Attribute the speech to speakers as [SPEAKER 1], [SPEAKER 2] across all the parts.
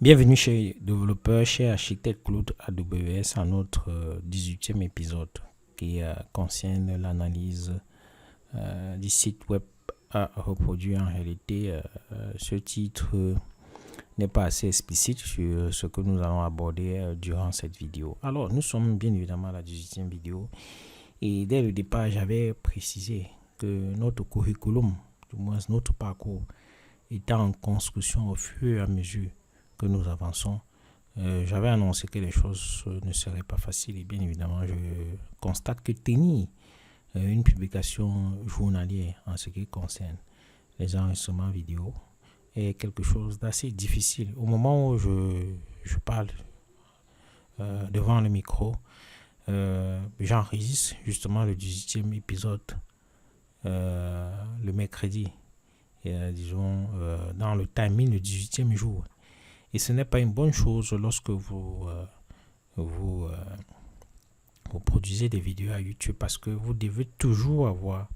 [SPEAKER 1] Bienvenue chez Développeur, chez Architecte Claude AWS à notre 18e épisode qui concerne l'analyse du site web à reproduire. En réalité, ce titre n'est pas assez explicite sur ce que nous allons aborder durant cette vidéo. Alors, nous sommes bien évidemment à la 18e vidéo et dès le départ, j'avais précisé que notre curriculum, du moins notre parcours, est en construction au fur et à mesure que nous avançons. J'avais annoncé que les choses ne seraient pas faciles et bien évidemment, je constate que tenir une publication journalière en ce qui concerne les enregistrements vidéo est quelque chose d'assez difficile. Au moment où je parle devant le micro, j'enregistre justement le 18e épisode le mercredi, disons dans le timing du 18e jour. Et ce n'est pas une bonne chose lorsque vous produisez des vidéos à YouTube parce que vous devez toujours avoir,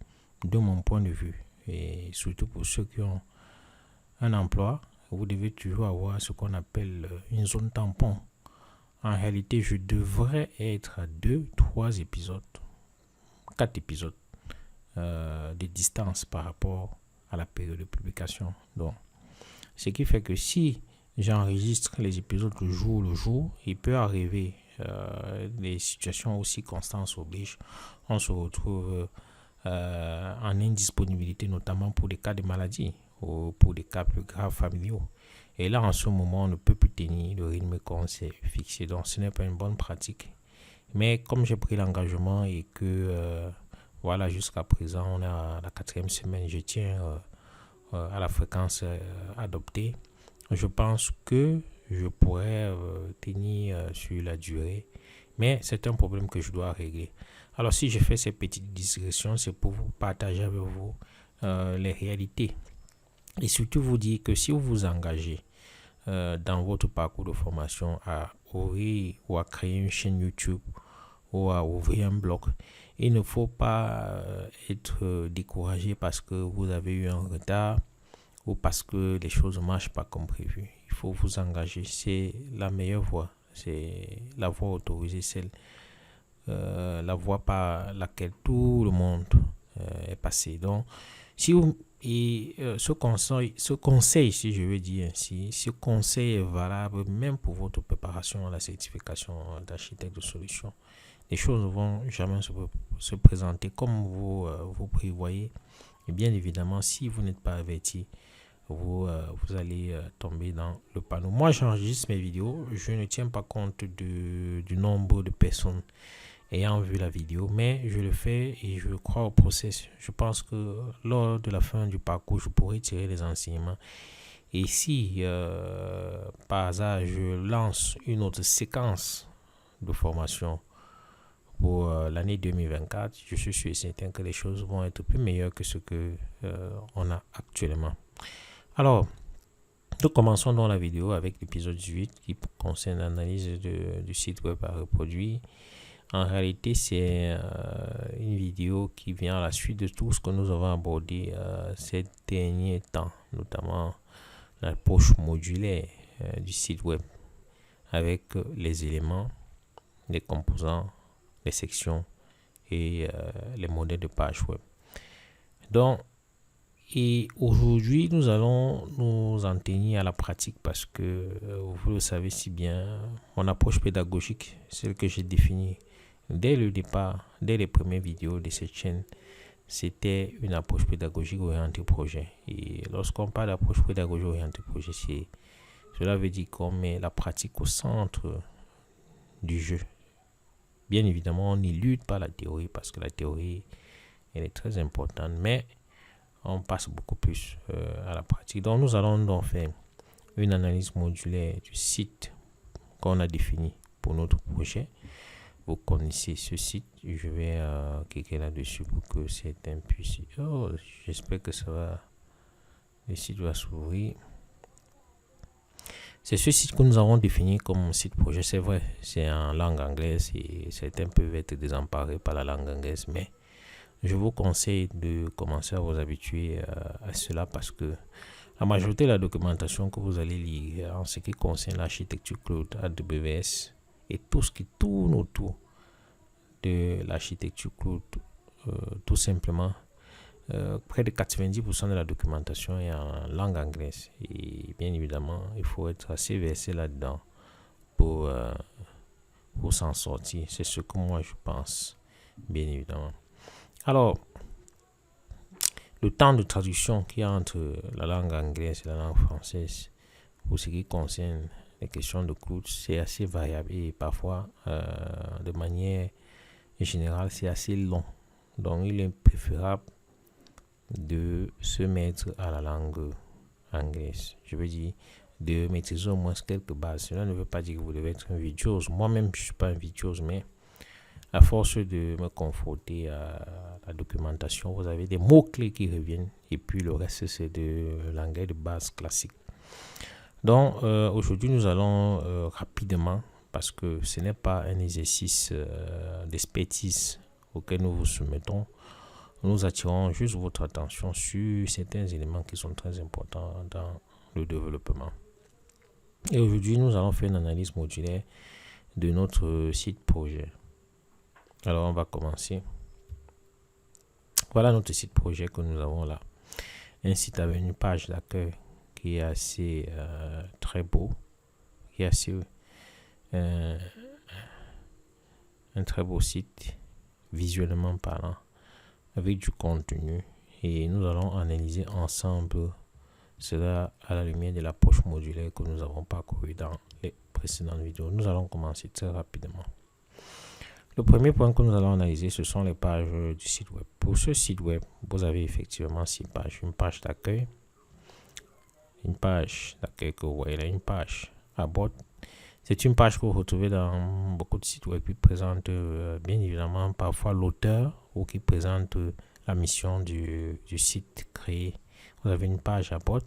[SPEAKER 1] de mon point de vue, et surtout pour ceux qui ont un emploi, vous devez toujours avoir ce qu'on appelle une zone tampon. En réalité, je devrais être à 2, 3 épisodes, 4 épisodes de distance par rapport à la période de publication. Donc, ce qui fait que si j'enregistre les épisodes le jour, il peut arriver des situations aussi constantes obligent. On se retrouve en indisponibilité, notamment pour des cas de maladie ou pour des cas plus graves familiaux. Et là, en ce moment, on ne peut plus tenir le rythme qu'on s'est fixé. Donc, ce n'est pas une bonne pratique. Mais comme j'ai pris l'engagement et que, voilà, jusqu'à présent, on est à la 4e semaine, je tiens à la fréquence adoptée. Je pense que je pourrais tenir sur la durée, mais c'est un problème que je dois régler. Alors, si je fais ces petites digressions, c'est pour vous partager avec vous les réalités. Et surtout vous dire que si vous vous engagez dans votre parcours de formation à ouvrir ou à créer une chaîne YouTube ou à ouvrir un blog, il ne faut pas être découragé parce que vous avez eu un retard ou parce que les choses ne marchent pas comme prévu. Il faut vous engager. C'est la meilleure voie. C'est la voie autorisée, celle la voie par laquelle tout le monde est passé. Donc, si vous, ce conseil, si je veux dire ainsi, ce conseil est valable même pour votre préparation à la certification d'architecte de solutions. Les choses ne vont jamais se présenter comme vous prévoyez. Et bien évidemment, si vous n'êtes pas averti, vous allez tomber dans le panneau. Moi, j'enregistre mes vidéos. Je ne tiens pas compte du nombre de personnes ayant vu la vidéo, mais je le fais et je crois au process. Je pense que lors de la fin du parcours, je pourrai tirer les enseignements. Et si, par hasard, je lance une autre séquence de formation pour l'année 2024, je suis sûr et certain que les choses vont être plus meilleures que ce que on a actuellement. Alors, nous commençons dans la vidéo avec l'épisode 18 qui concerne l'analyse du site web à reproduire. En réalité, c'est une vidéo qui vient à la suite de tout ce que nous avons abordé ces derniers temps, notamment l'approche modulaire du site web avec les éléments, les composants, les sections et les modèles de page web. Donc, et aujourd'hui, nous allons nous en tenir à la pratique parce que vous le savez si bien, mon approche pédagogique, celle que j'ai définie dès le départ, dès les premières vidéos de cette chaîne, c'était une approche pédagogique orientée projet. Et lorsqu'on parle d'approche pédagogique orientée projet, cela veut dire qu'on met la pratique au centre du jeu. Bien évidemment, on n'élude pas la théorie parce que la théorie, elle est très importante, mais on passe beaucoup plus à la pratique. Donc, nous allons donc faire une analyse modulaire du site qu'on a défini pour notre projet. Vous connaissez ce site, je vais cliquer là-dessus pour que certains puissent. Oh, j'espère que ça va. Le site va s'ouvrir. C'est ce site que nous avons défini comme site projet. C'est vrai, c'est en langue anglaise et certains peuvent être désemparés par la langue anglaise, mais je vous conseille de commencer à vous habituer à cela parce que La majorité de la documentation que vous allez lire en ce qui concerne l'architecture cloud AWS et tout ce qui tourne autour de l'architecture cloud, tout simplement, près de 90% de la documentation est en langue anglaise. Et bien évidemment, il faut être assez versé là-dedans pour s'en sortir. C'est ce que moi je pense, bien évidemment. Alors, le temps de traduction qu'il y a entre la langue anglaise et la langue française, pour ce qui concerne les questions de cloud, c'est assez variable et parfois, de manière générale, c'est assez long. Donc, il est préférable de se mettre à la langue anglaise. Je veux dire, de maîtriser au moins quelques bases. Cela ne veut pas dire que vous devez être un virtuose. Moi-même, je ne suis pas un virtuose, mais à force de me confronter à la documentation, vous avez des mots-clés qui reviennent et puis le reste, c'est de l'anglais de base classique. Donc, aujourd'hui, nous allons rapidement, parce que ce n'est pas un exercice d'expertise auquel nous vous soumettons, nous attirons juste votre attention sur certains éléments qui sont très importants dans le développement. Et aujourd'hui, nous allons faire une analyse modulaire de notre site projet. Alors, on va commencer. Voilà notre site projet que nous avons là. Un site avec une page d'accueil qui est assez très beau, qui est assez un très beau site, visuellement parlant, avec du contenu. Et nous allons analyser ensemble cela à la lumière de l'approche modulaire que nous avons parcouru dans les précédentes vidéos. Nous allons commencer très rapidement. Le premier point que nous allons analyser, ce sont les pages du site web. Pour ce site web, vous avez effectivement 6 pages. Une page d'accueil, que vous voyez là, une page à bord. C'est une page que vous retrouvez dans beaucoup de sites web qui présentent bien évidemment parfois l'auteur ou qui présente la mission du site créé. Vous avez une page à bord.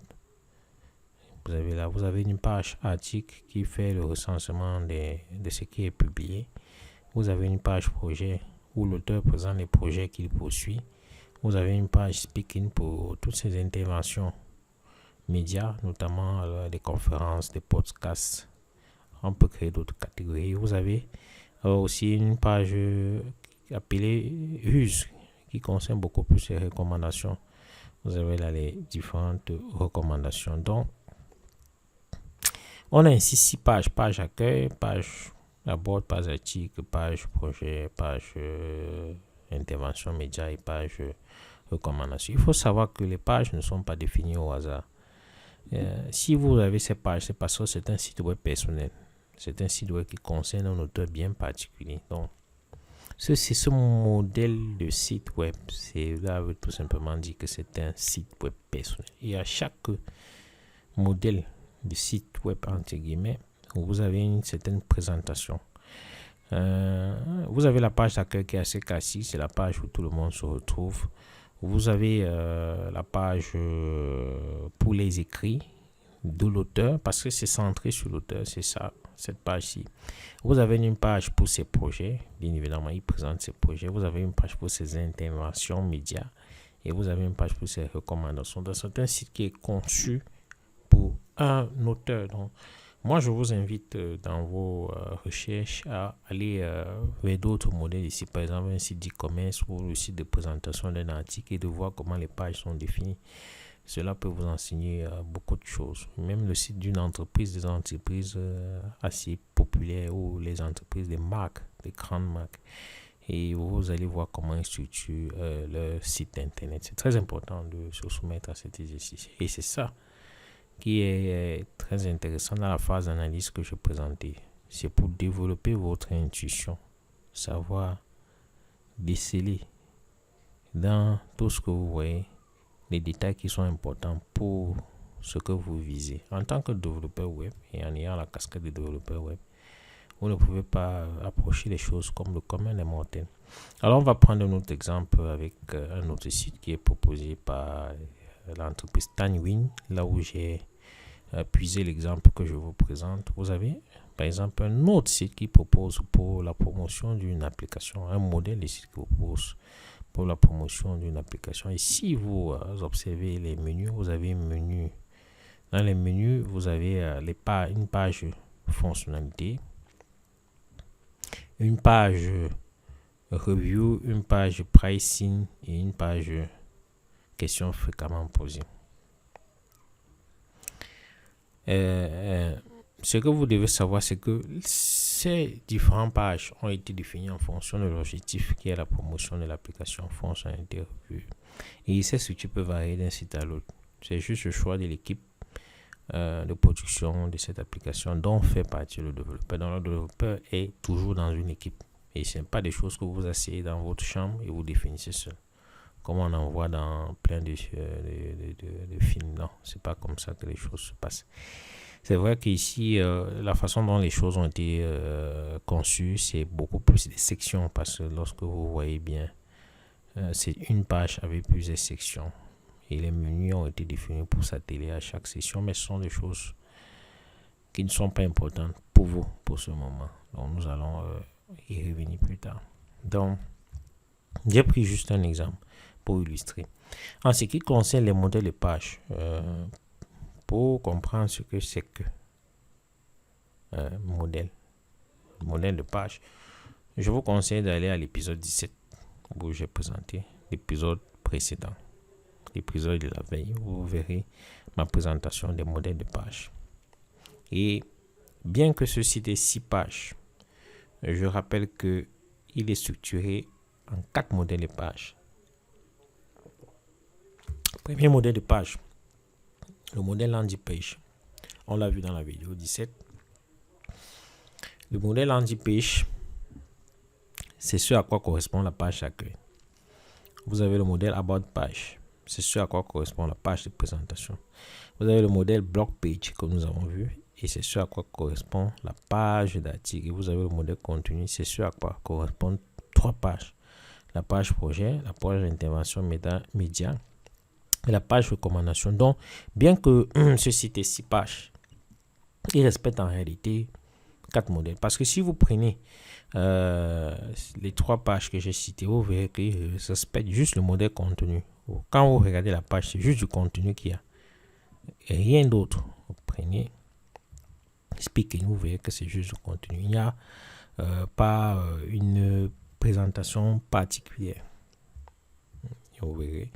[SPEAKER 1] Vous avez une page article qui fait le recensement de ce qui est publié. Vous avez une page projet où l'auteur présente les projets qu'il poursuit. Vous avez une page speaking pour toutes ces interventions médias, notamment des conférences, des podcasts. On peut créer d'autres catégories. Vous avez aussi une page appelée Use qui concerne beaucoup plus les recommandations. Vous avez là les différentes recommandations. Donc, on a ainsi 6 pages. Page accueil, page à bord, page article, page projet, page intervention média et page recommandation. Il faut savoir que les pages ne sont pas définies au hasard. Si vous avez ces pages, c'est parce que c'est un site web personnel. C'est un site web qui concerne un auteur bien particulier. Donc, c'est ce modèle de site web. Là veut tout simplement dire que c'est un site web personnel. Et à chaque modèle de site web, entre guillemets, vous avez une certaine présentation. Vous avez la page d'accueil qui est assez classique, c'est la page où tout le monde se retrouve. Vous avez la page pour les écrits de l'auteur, parce que c'est centré sur l'auteur, c'est ça, cette page-ci. Vous avez une page pour ses projets, bien évidemment, il présente ses projets. Vous avez une page pour ses interventions médias et vous avez une page pour ses recommandations. C'est un site qui est conçu pour un auteur. Donc, moi, je vous invite dans vos recherches à aller vers d'autres modèles ici, par exemple un site d'e-commerce ou le site de présentation d'un article et de voir comment les pages sont définies. Cela peut vous enseigner beaucoup de choses. Même le site d'une entreprise, des entreprises assez populaires ou les entreprises, des marques, des grandes marques. Et vous allez voir comment ils structurent leur site internet. C'est très important de se soumettre à cet exercice. Et c'est ça qui est très intéressant dans la phase d'analyse que je présentais. C'est pour développer votre intuition, savoir déceler dans tout ce que vous voyez les détails qui sont importants pour ce que vous visez. En tant que développeur web et en ayant la casquette de développeur web, vous ne pouvez pas approcher les choses comme le commun des mortels. Alors, on va prendre un autre exemple avec un autre site qui est proposé par l'entreprise Tanwin, là où j'ai puisé l'exemple que je vous présente. Vous avez, par exemple, un autre site qui propose pour la promotion d'une application, un modèle de site qui propose pour la promotion d'une application. Et si vous observez les menus, vous avez un menu Dans les menus, vous avez une page fonctionnalité, une page review, une page pricing et une page questions fréquemment posées. Ce que vous devez savoir, c'est que ces différentes pages ont été définies en fonction de l'objectif qui est la promotion de l'application fonctionnalité review. Et ces structures peuvent varier d'un site à l'autre. C'est juste le choix de l'équipe de production de cette application dont fait partie le développeur. Donc, le développeur est toujours dans une équipe. Et ce n'est pas des choses que vous asseyez dans votre chambre et vous définissez seul. Comme on en voit dans plein de films. Non, c'est pas comme ça que les choses se passent. C'est vrai qu'ici, la façon dont les choses ont été conçues, c'est beaucoup plus des sections. Parce que lorsque vous voyez bien, c'est une page avec plusieurs sections. Et les menus ont été définis pour s'atteler à chaque section, mais ce sont des choses qui ne sont pas importantes pour vous pour ce moment. Donc nous allons y revenir plus tard. Donc, j'ai pris juste un exemple pour illustrer. En ce qui concerne les modèles de page, pour comprendre ce que c'est que modèle de page, je vous conseille d'aller à l'épisode 17 où j'ai présenté l'épisode précédent. L'épisode de la veille, où vous verrez ma présentation des modèles de page. Et bien que ce site ait 6 pages, je rappelle que il est structuré en 4 modèles de page. Premier modèle de page, le modèle landing page. On l'a vu dans la vidéo 17. Le modèle landing page, c'est ce à quoi correspond la page d'accueil. Vous avez le modèle about page. C'est ce à quoi correspond la page de présentation. Vous avez le modèle blog page que nous avons vu et c'est ce à quoi correspond la page d'article. Et vous avez le modèle contenu, c'est ce à quoi correspondent 3 pages. La page projet, la page d'intervention média et la page recommandation. Donc, bien que ce site ait 6 pages, il respecte en réalité 4 modèles. Parce que si vous prenez les 3 pages que j'ai citées, vous verrez qu'il respecte juste le modèle contenu. Quand vous regardez la page, c'est juste du contenu qu'il y a. Et rien d'autre. Vous prenez Speak et vous verrez que c'est juste du contenu. Il n'y a pas une présentation particulière. Vous verrez.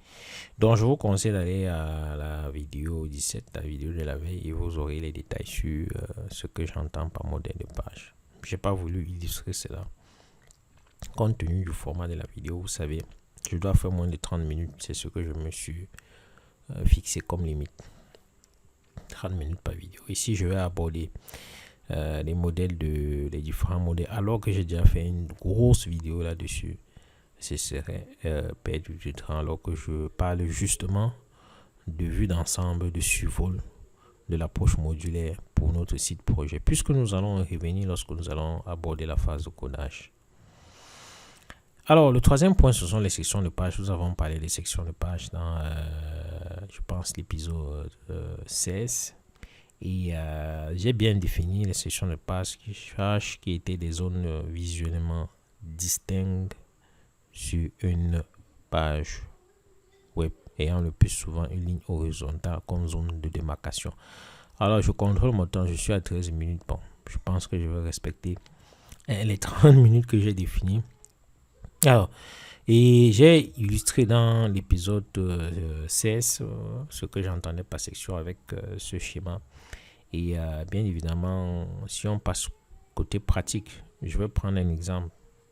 [SPEAKER 1] Donc, je vous conseille d'aller à la vidéo 17, la vidéo de la veille, et vous aurez les détails sur ce que j'entends par modèle de page. Je n'ai pas voulu illustrer cela. Compte tenu du format de la vidéo, vous savez, je dois faire moins de 30 minutes. C'est ce que je me suis fixé comme limite. 30 minutes par vidéo. Ici, je vais aborder les modèles les différents modèles. Alors que j'ai déjà fait une grosse vidéo là-dessus, ce serait perdre du temps. Alors que je parle justement de vue d'ensemble, de survol de l'approche modulaire pour notre site projet. Puisque nous allons revenir lorsque nous allons aborder la phase de codage. Alors, le troisième point, ce sont les sections de page. Nous avons parlé des sections de page dans, je pense, l'épisode 16. Et j'ai bien défini les sections de page qui étaient des zones visuellement distinctes sur une page web, ayant le plus souvent une ligne horizontale comme zone de démarcation. Alors, je contrôle mon temps. Je suis à 13 minutes. Bon, je pense que je vais respecter les 30 minutes que j'ai définies. Alors, et j'ai illustré dans l'épisode 16 ce que j'entendais par section avec ce schéma. Et bien évidemment, si on passe côté pratique, je vais prendre un exemple.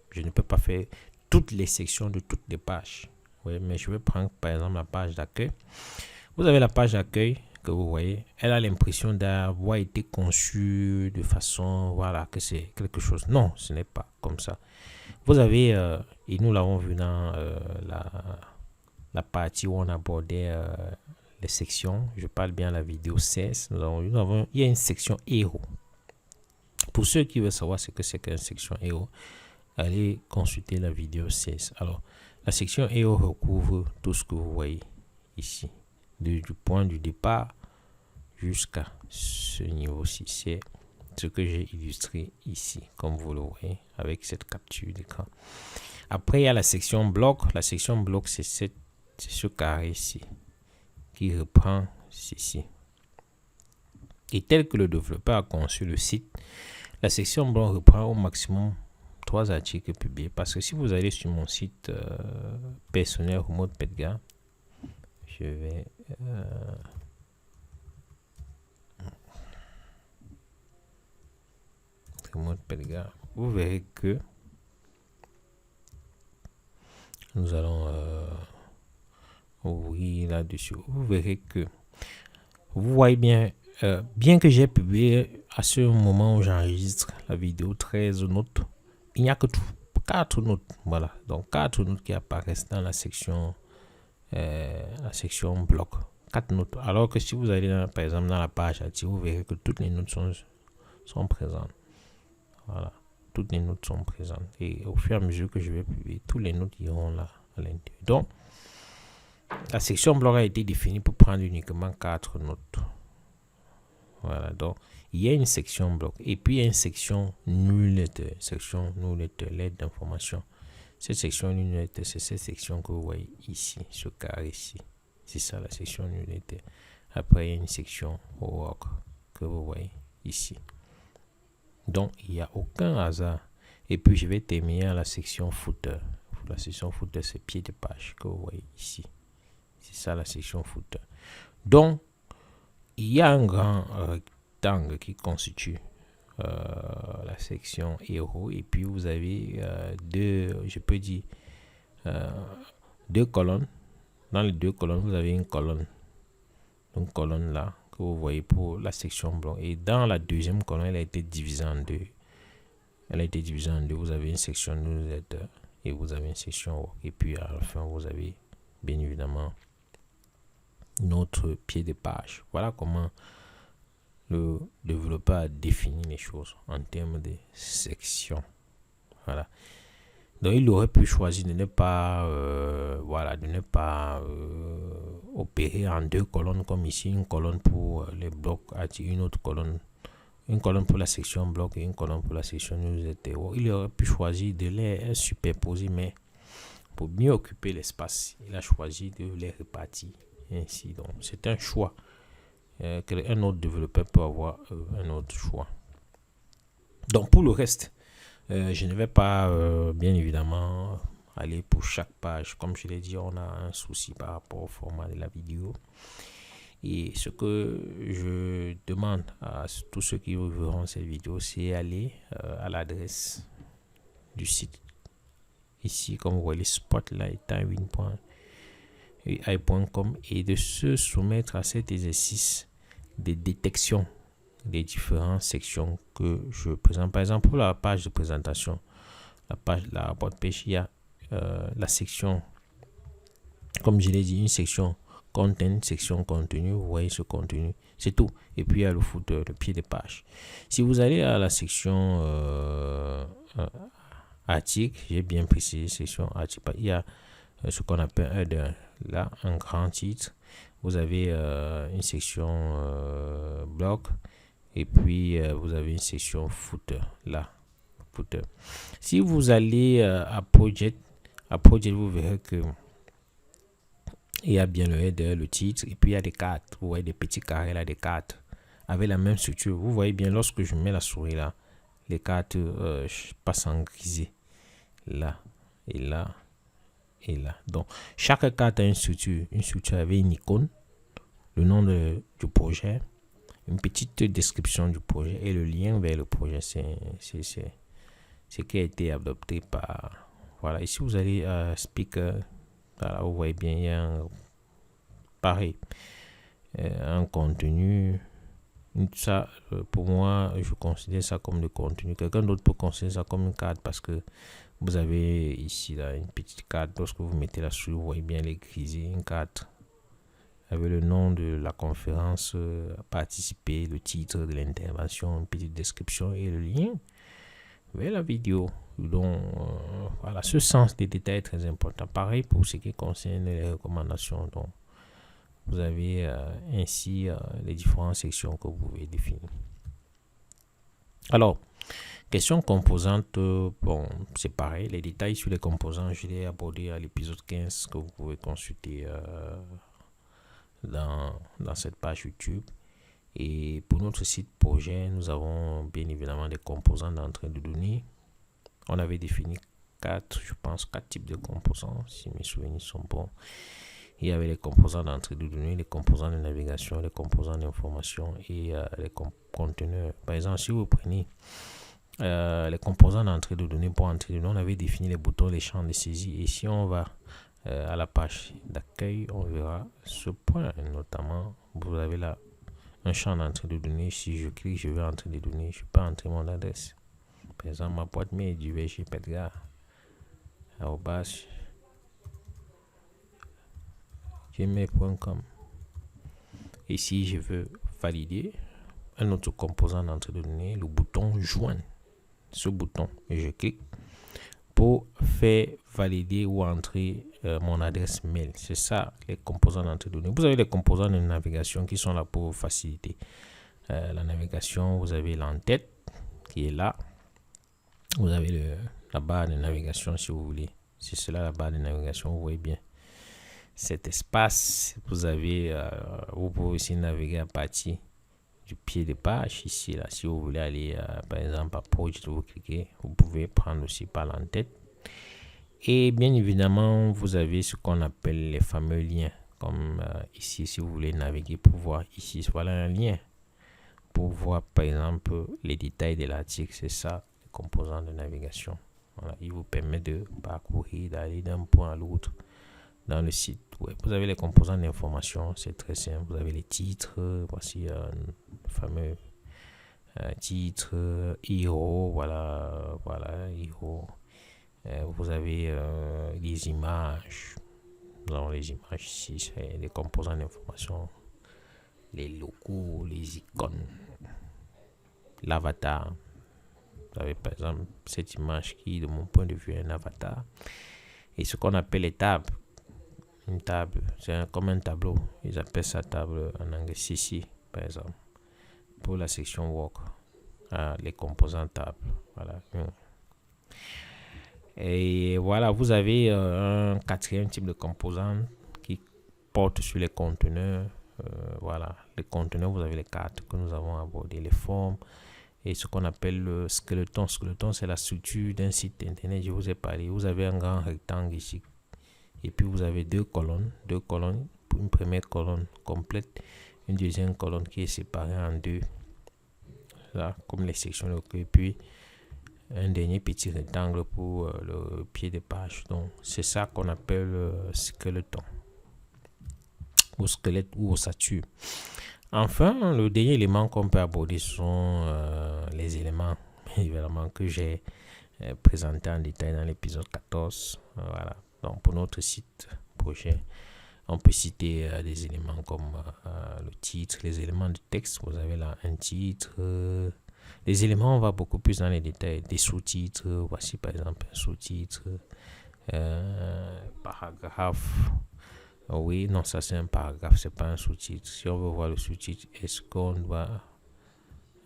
[SPEAKER 1] Je ne peux pas faire toutes les sections de toutes les pages. Oui, mais je vais prendre par exemple la page d'accueil. Vous avez la page d'accueil que vous voyez. Elle a l'impression d'avoir été conçue de façon, voilà, que c'est quelque chose. Non, ce n'est pas comme ça. Vous avez, et nous l'avons vu dans la partie où on abordait les sections. Je parle bien de la vidéo 16. Il y a une section héros. Pour ceux qui veulent savoir ce que c'est qu'une section héros, allez consulter la vidéo 16. Alors, la section héros recouvre tout ce que vous voyez ici. Du point du départ jusqu'à ce niveau-ci. C'est ce que j'ai illustré ici, comme vous le voyez, avec cette capture d'écran. Après, il y a la section bloc. La section bloc, c'est ce carré ici, qui reprend ceci. Et tel que le développeur a conçu le site, la section blog reprend au maximum 3 articles publiés. Parce que si vous allez sur mon site personnel Remote Pedgar, je vais Remote Pedgar, vous verrez que nous allons ouvrir là-dessus. Vous verrez que vous voyez bien, bien que j'ai publié à ce moment où j'enregistre la vidéo 13 notes, il n'y a que 4 notes. Voilà, donc 4 notes qui apparaissent dans la section blog. 4 notes. Alors que si vous allez par exemple dans la page article, vous verrez que toutes les notes sont présentes. Voilà, toutes les notes sont présentes. Et au fur et à mesure que je vais publier, toutes les notes iront là à l'intérieur. Donc, la section blog a été définie pour prendre uniquement 4 notes. Voilà, donc il y a une section blog et puis il y a une section newsletter, lettre d'information. Cette section newsletter, c'est cette section que vous voyez ici, ce carré ici. C'est ça la section newsletter. Après, il y a une section work que vous voyez ici. Donc, il n'y a aucun hasard. Et puis, je vais terminer à la section footer. La section footer, c'est pied de page que vous voyez ici. C'est ça la section footer. Donc, il y a un grand rectangle qui constitue la section héros. Et puis, vous avez deux colonnes. Dans les 2 colonnes, vous avez une colonne là que vous voyez pour la section blog. Et dans la deuxième colonne, elle a été divisée en 2. Vous avez une section newsletter et vous avez une section work. Et puis à la fin, vous avez bien évidemment notre pied de page. Voilà comment le développeur a défini les choses en termes de sections. Voilà. Donc il aurait pu choisir de ne pas opérer en 2 colonnes comme ici, une colonne pour les blocs, une autre colonne, une colonne pour la section blog et une colonne pour la section newsletter. Il aurait pu choisir de les superposer, mais pour mieux occuper l'espace, il a choisi de les répartir ainsi. Donc c'est un choix qu'un autre développeur peut avoir un autre choix. Donc pour le reste, je ne vais pas bien évidemment aller pour chaque page. Comme je l'ai dit, on a un souci par rapport au format de la vidéo. Et ce que je demande à tous ceux qui verront cette vidéo, c'est aller à l'adresse du site. Ici, comme vous voyez, spotlight.win.ai.com et de se soumettre à cet exercice de détection des différentes sections que je présente. Par exemple, pour la page de présentation, la boîte page, il y a la section, comme je l'ai dit, une section content, section contenu. Vous voyez ce contenu, c'est tout. Et puis il y a le footer, le pied de page. Si vous allez à la section article, j'ai bien précisé section article, il y a ce qu'on appelle un header, là un grand titre. Vous avez une section blog. Et puis, vous avez une section footer, là, footer. Si vous allez à Project, vous verrez que il y a bien le header, le titre, et puis il y a des cartes. Vous voyez des petits carrés là, des cartes, avec la même structure. Vous voyez bien, lorsque je mets la souris là, les cartes passent en grisé, là, et là, et là. Donc, chaque carte a une structure avec une icône, le nom du projet, une petite description du projet et le lien vers le projet. C'est ce qui a été adopté par... Voilà, ici vous allez à Speaker. Voilà, vous voyez bien, il y a un contenu. Ça, pour moi, je considère ça comme le contenu. Quelqu'un d'autre peut considérer ça comme une carte parce que vous avez ici là, une petite carte. Lorsque vous mettez la souris, vous voyez bien les grisés, une carte avec le nom de la conférence participer, le titre de l'intervention, une petite description et le lien vers la vidéo. Donc voilà, ce sens des détails est très important. Pareil pour ce qui concerne les recommandations. Donc vous avez ainsi les différentes sections que vous pouvez définir. Alors, question composante, bon, c'est pareil. Les détails sur les composants, je l'ai abordé à l'épisode 15 que vous pouvez consulter dans cette page YouTube. Et pour notre site projet, nous avons bien évidemment des composants d'entrée de données. On avait défini quatre types de composants, si mes souvenirs sont bons. Il y avait les composants d'entrée de données, les composants de navigation, les composants d'information et les conteneurs. Par exemple, si vous prenez les composants d'entrée de données, pour entrer de données, on avait défini les boutons, les champs de saisie. Et si on va à la page d'accueil, on verra ce point. Notamment, vous avez là un champ d'entrée de données. Si je clique, je vais entrer des données. Je peux entrer mon adresse. Par exemple, ma boîte mail du VG Pedgar. gmail.com. Et si je veux valider un autre composant d'entrée de données, le bouton joindre. Ce bouton, et je clique pour faire valider ou entrer mon adresse mail. C'est ça les composants d'entrée de données. Vous avez les composants de navigation qui sont là pour faciliter la navigation. Vous avez l'entête qui est là. Vous avez la barre de navigation si vous voulez. C'est cela la barre de navigation, vous voyez bien cet espace. Vous avez, vous pouvez aussi naviguer à partir du pied de page ici là. Si vous voulez aller par exemple à Project, vous cliquez. Vous pouvez prendre aussi par l'entête. Et bien évidemment, vous avez ce qu'on appelle les fameux liens. Comme ici, si vous voulez naviguer pour voir ici, voilà un lien. Pour voir par exemple les détails de l'article, c'est ça, les composants de navigation. Voilà, il vous permet de parcourir, d'aller d'un point à l'autre dans le site web. Vous avez les composants d'information, c'est très simple. Vous avez les titres, voici le fameux titre, Hero, voilà, Hero. Vous avez les images. Nous avons les images ici, c'est les composants d'information, les logos, les icônes, l'avatar. Vous avez par exemple cette image qui, de mon point de vue, est un avatar. Et ce qu'on appelle les tables. Une table, c'est comme un tableau. Ils appellent ça table en anglais CC, par exemple. Pour la section work, les composants table. Voilà. Et voilà, vous avez un quatrième type de composant qui porte sur les conteneurs. Voilà, les conteneurs, vous avez les cartes que nous avons abordées, les formes et ce qu'on appelle le skeleton. Skeleton, c'est la structure d'un site internet. Je vous ai parlé. Vous avez un grand rectangle ici. Et puis vous avez deux colonnes. Une première colonne complète, une deuxième colonne qui est séparée en deux. Là, comme les sections de recueil. Puis un dernier petit rectangle pour le pied de page. Donc c'est ça qu'on appelle skeleton. Ou squelette ou ossature. Enfin, le dernier élément qu'on peut aborder sont les éléments évidemment que j'ai présentés en détail dans l'épisode 14. Voilà. Donc pour notre site projet, on peut citer des éléments comme le titre, les éléments de texte. Vous avez là un titre. Les éléments, on va beaucoup plus dans les détails. Des sous-titres. Voici par exemple un sous-titre. Paragraphe. Oui, non, ça c'est un paragraphe, c'est pas un sous-titre. Si on veut voir le sous-titre, est-ce qu'on doit...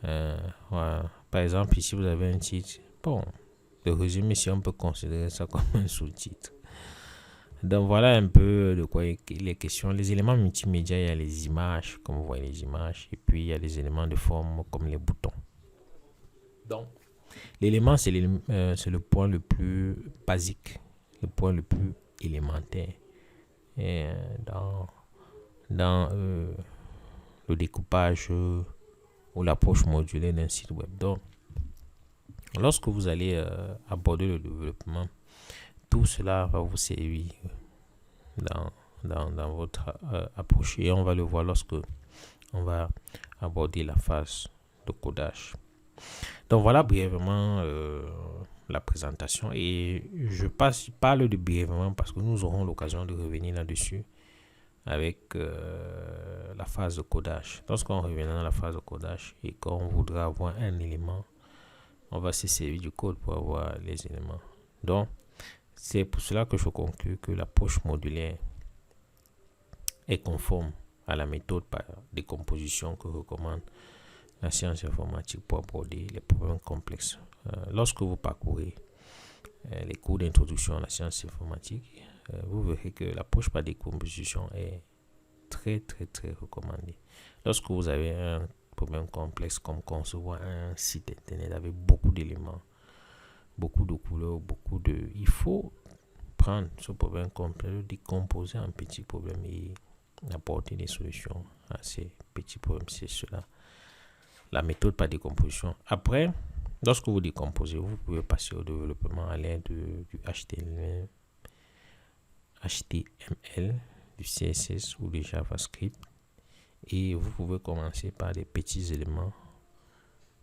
[SPEAKER 1] voilà. Par exemple, ici vous avez un titre. Bon, le résumé, si on peut considérer ça comme un sous-titre. Donc voilà un peu de quoi il est question. Les éléments multimédia, il y a les images, comme vous voyez les images. Et puis il y a les éléments de forme comme les boutons. Donc, l'élément, c'est le point le plus basique, le point le plus élémentaire. Et dans le découpage ou l'approche modulaire d'un site web. Donc, lorsque vous allez aborder le développement, tout cela va vous servir dans votre approche. Et on va le voir lorsque on va aborder la phase de codage. Donc voilà brièvement la présentation. Et je parle de brièvement parce que nous aurons l'occasion de revenir là-dessus avec la phase de codage. Lorsqu'on revient dans la phase de codage et qu'on voudra avoir un élément, on va se servir du code pour avoir les éléments. Donc, c'est pour cela que je conclue que l'approche modulaire est conforme à la méthode par décomposition que recommande la science informatique pour aborder les problèmes complexes. Lorsque vous parcourez les cours d'introduction à la science informatique, vous verrez que l'approche par décomposition est très recommandé. Lorsque vous avez un problème complexe comme concevoir un site internet avec beaucoup d'éléments, beaucoup de couleurs, il faut prendre ce problème complexe, le décomposer en petits problèmes et apporter des solutions à ces petits problèmes. C'est cela, la méthode par décomposition. Après, lorsque vous décomposez, vous pouvez passer au développement à l'aide du HTML, du CSS ou du JavaScript. Et vous pouvez commencer par des petits éléments,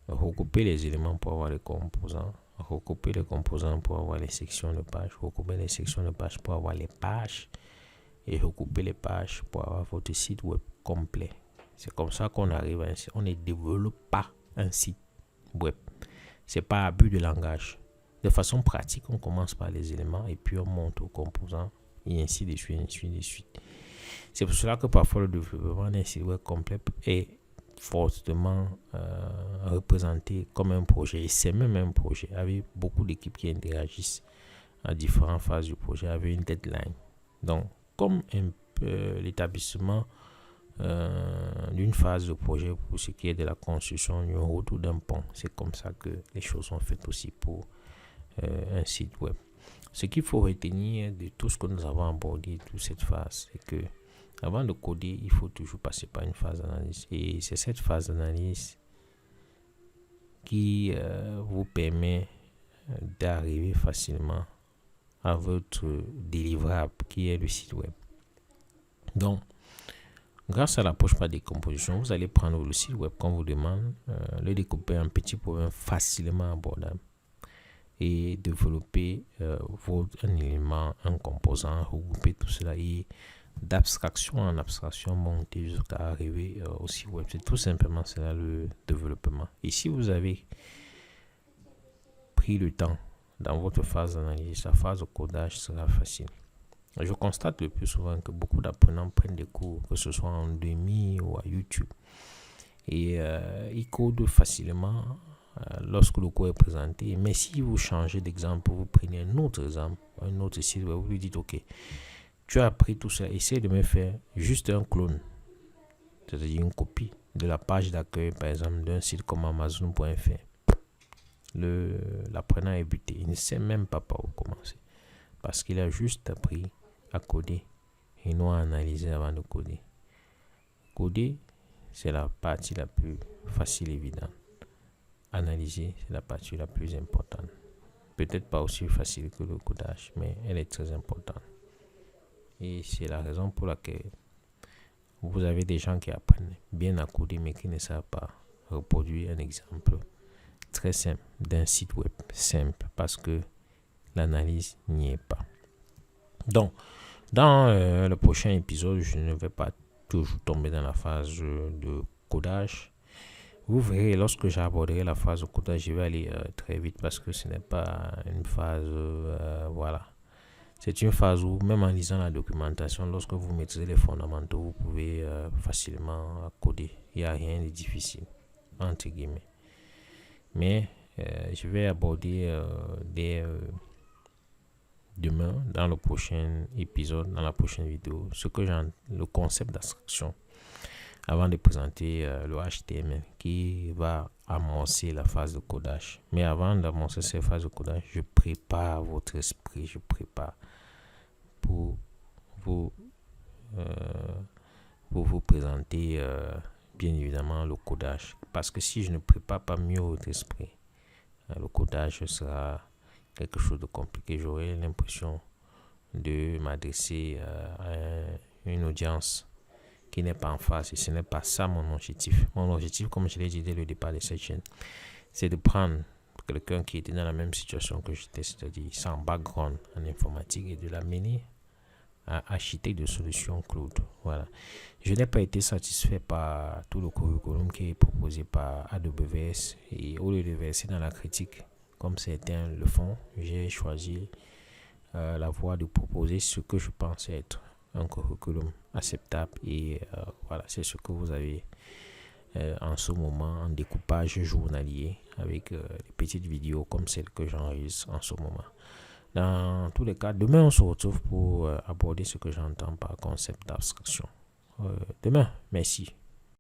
[SPEAKER 1] regrouper les éléments pour avoir les composants, regrouper les composants pour avoir les sections de page, regrouper les sections de page pour avoir les pages et regrouper les pages pour avoir votre site web complet. C'est comme ça qu'on arrive à un site. On ne développe pas un site web. C'est pas abus de langage. De façon pratique, on commence par les éléments et puis on monte aux composants et ainsi de suite, ainsi de suite. C'est pour cela que parfois le développement d'un site web complet est fortement représenté comme un projet. Et c'est même un projet avec beaucoup d'équipes qui interagissent à différentes phases du projet avec une deadline. Donc, comme un peu l'établissement d'une phase de projet pour ce qui est de la construction d'une route ou d'un pont. C'est comme ça que les choses sont faites aussi pour un site web. Ce qu'il faut retenir de tout ce que nous avons abordé, toute cette phase, c'est que avant de coder, il faut toujours passer par une phase d'analyse. Et c'est cette phase d'analyse qui vous permet d'arriver facilement à votre délivrable qui est le site web. Donc, grâce à l'approche par décomposition, vous allez prendre le site web qu'on vous demande, le découper en petits problèmes facilement abordables et développer un élément, un composant, regrouper tout cela et d'abstraction en abstraction monter jusqu'à arriver au site web. C'est tout simplement cela le développement. Et si vous avez pris le temps dans votre phase d'analyse, la phase de codage sera facile. Je constate le plus souvent que beaucoup d'apprenants prennent des cours, que ce soit en Udemy ou à YouTube. Et ils codent facilement lorsque le cours est présenté. Mais si vous changez d'exemple, vous prenez un autre exemple, un autre site, vous lui dites, ok, tu as appris tout ça, essaie de me faire juste un clone, c'est-à-dire une copie de la page d'accueil, par exemple, d'un site comme Amazon.fr. L'apprenant est buté, il ne sait même pas par où commencer, parce qu'il a juste appris à coder et non à analyser avant de coder. Coder, c'est la partie la plus facile et évidente. Analyser, c'est la partie la plus importante. Peut-être pas aussi facile que le codage, mais elle est très importante. Et c'est la raison pour laquelle vous avez des gens qui apprennent bien à coder, mais qui ne savent pas reproduire un exemple très simple d'un site web simple, parce que l'analyse n'y est pas. Donc, dans le prochain épisode, je ne vais pas toujours tomber dans la phase de codage. Vous verrez, lorsque j'aborderai la phase de codage, je vais aller très vite parce que ce n'est pas une phase, voilà. C'est une phase où, même en lisant la documentation, lorsque vous maîtrisez les fondamentaux, vous pouvez facilement coder. Il n'y a rien de difficile, entre guillemets. Mais je vais aborder demain, dans le prochain épisode, dans la prochaine vidéo, le concept d'abstraction avant de présenter le HTML qui va amorcer la phase de codage. Mais avant d'amorcer cette phase de codage, je prépare votre esprit, je prépare pour vous présenter bien évidemment le codage. Parce que si je ne prépare pas mieux votre esprit, le codage sera quelque chose de compliqué. J'aurai l'impression de m'adresser à une audience qui n'est pas en face, et ce n'est pas ça mon objectif. Mon objectif, comme je l'ai dit dès le départ de cette chaîne, c'est de prendre quelqu'un qui était dans la même situation que j'étais, c'est-à-dire sans background en informatique, et de l'amener à architecte de solutions cloud. Voilà. Je n'ai pas été satisfait par tout le curriculum qui est proposé par AWS, et au lieu de verser dans la critique comme certains le font, j'ai choisi la voie de proposer ce que je pense être un curriculum acceptable, et voilà, c'est ce que vous avez en ce moment en découpage journalier avec des petites vidéos comme celle que j'enregistre en ce moment. Dans tous les cas, demain on se retrouve pour aborder ce que j'entends par concept d'abstraction. demain. Merci.